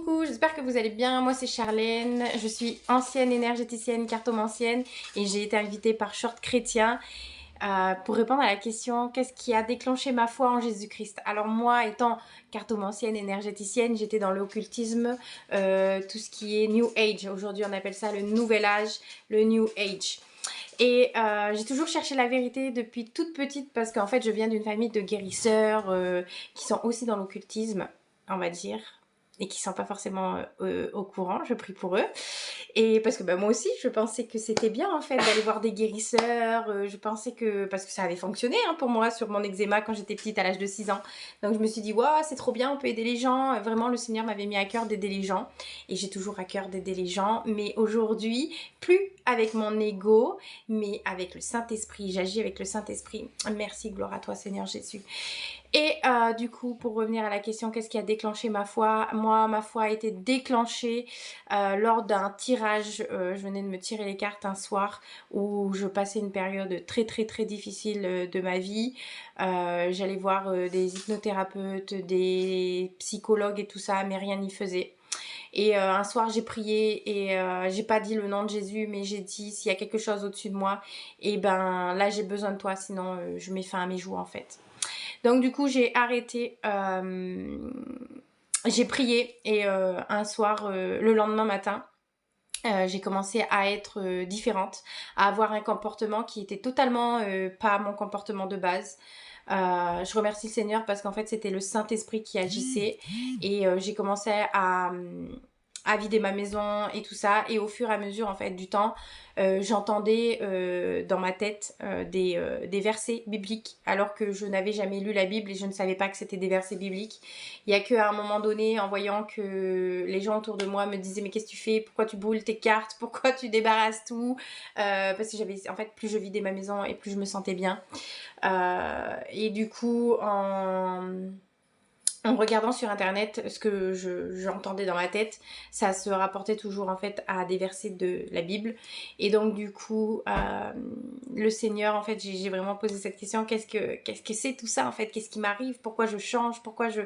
Coucou, j'espère que vous allez bien. Moi c'est Charlène, je suis ancienne énergéticienne, cartomancienne et j'ai été invitée par Short Chrétien pour répondre à la question qu'est-ce qui a déclenché ma foi en Jésus-Christ. Alors moi étant cartomancienne, énergéticienne, j'étais dans l'occultisme, tout ce qui est New Age. Aujourd'hui on appelle ça le nouvel âge, le New Age. Et j'ai toujours cherché la vérité depuis toute petite parce qu'en fait je viens d'une famille de guérisseurs qui sont aussi dans l'occultisme, on va dire, et qui sont pas forcément au courant. Je prie pour eux. Et parce que bah, moi aussi, je pensais que c'était bien en fait d'aller voir des guérisseurs. Je pensais que, parce que ça avait fonctionné hein, pour moi sur mon eczéma quand j'étais petite à l'âge de 6 ans. Donc je me suis dit, waouh, c'est trop bien, on peut aider les gens. Vraiment, le Seigneur m'avait mis à cœur d'aider les gens. Et j'ai toujours à cœur d'aider les gens. Mais aujourd'hui, plus avec mon ego, mais avec le Saint-Esprit. J'agis avec le Saint-Esprit. Merci, gloire à toi Seigneur Jésus. Et du coup, pour revenir à la question, qu'est-ce qui a déclenché ma foi? Moi, ma foi a été déclenchée lors d'un tirage. Je venais de me tirer les cartes un soir où je passais une période très très très difficile de ma vie. J'allais voir des hypnothérapeutes, des psychologues et tout ça, mais rien n'y faisait. Et un soir j'ai prié et j'ai pas dit le nom de Jésus, mais j'ai dit s'il y a quelque chose au-dessus de moi, et ben là j'ai besoin de toi, sinon je mets fin à mes jours en fait. Donc du coup j'ai arrêté, j'ai prié et un soir, le lendemain matin, j'ai commencé à être différente, à avoir un comportement qui était totalement pas mon comportement de base. Je remercie le Seigneur parce qu'en fait c'était le Saint-Esprit qui agissait et j'ai commencé à vider ma maison et tout ça, et au fur et à mesure en fait du temps j'entendais dans ma tête des versets bibliques alors que je n'avais jamais lu la Bible et je ne savais pas que c'était des versets bibliques. Il y a qu'à un moment donné, en voyant que les gens autour de moi me disaient mais qu'est-ce que tu fais, pourquoi tu brûles tes cartes, pourquoi tu débarrasses tout, parce que j'avais en fait plus je vidais ma maison et plus je me sentais bien. Et du coup en regardant sur internet ce que j'entendais dans ma tête, ça se rapportait toujours en fait à des versets de la Bible. Et donc du coup le Seigneur, en fait j'ai vraiment posé cette question, qu'est-ce que c'est tout ça en fait, qu'est-ce qui m'arrive, pourquoi je change, pourquoi je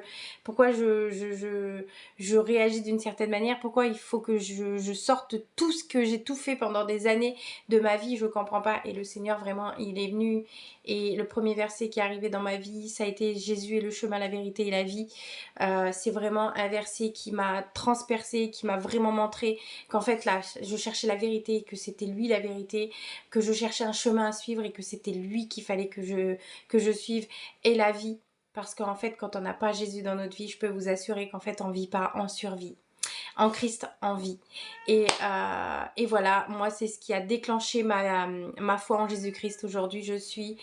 réagis d'une certaine manière, pourquoi il faut que je sorte tout ce que j'ai tout fait pendant des années de ma vie, je comprends pas. Et le Seigneur vraiment il est venu, et le premier verset qui est arrivé dans ma vie, ça a été Jésus est le chemin, la vérité et la vie. C'est vraiment un verset qui m'a transpercé, qui m'a vraiment montré qu'en fait là je cherchais la vérité, que c'était lui la vérité, que je cherchais un chemin à suivre et que c'était lui qu'il fallait que je suive, et la vie. Parce qu'en fait quand on n'a pas Jésus dans notre vie, je peux vous assurer qu'en fait on vit pas, on survit. En Christ en vie. Et voilà, moi c'est ce qui a déclenché ma foi en Jésus-Christ. Aujourd'hui je suis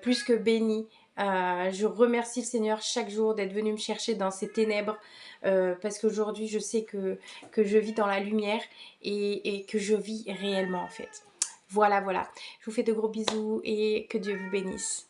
plus que bénie. Je remercie le Seigneur chaque jour d'être venu me chercher dans ces ténèbres, parce qu'aujourd'hui je sais que je vis dans la lumière et que je vis réellement en fait. Voilà, voilà. Je vous fais de gros bisous et que Dieu vous bénisse.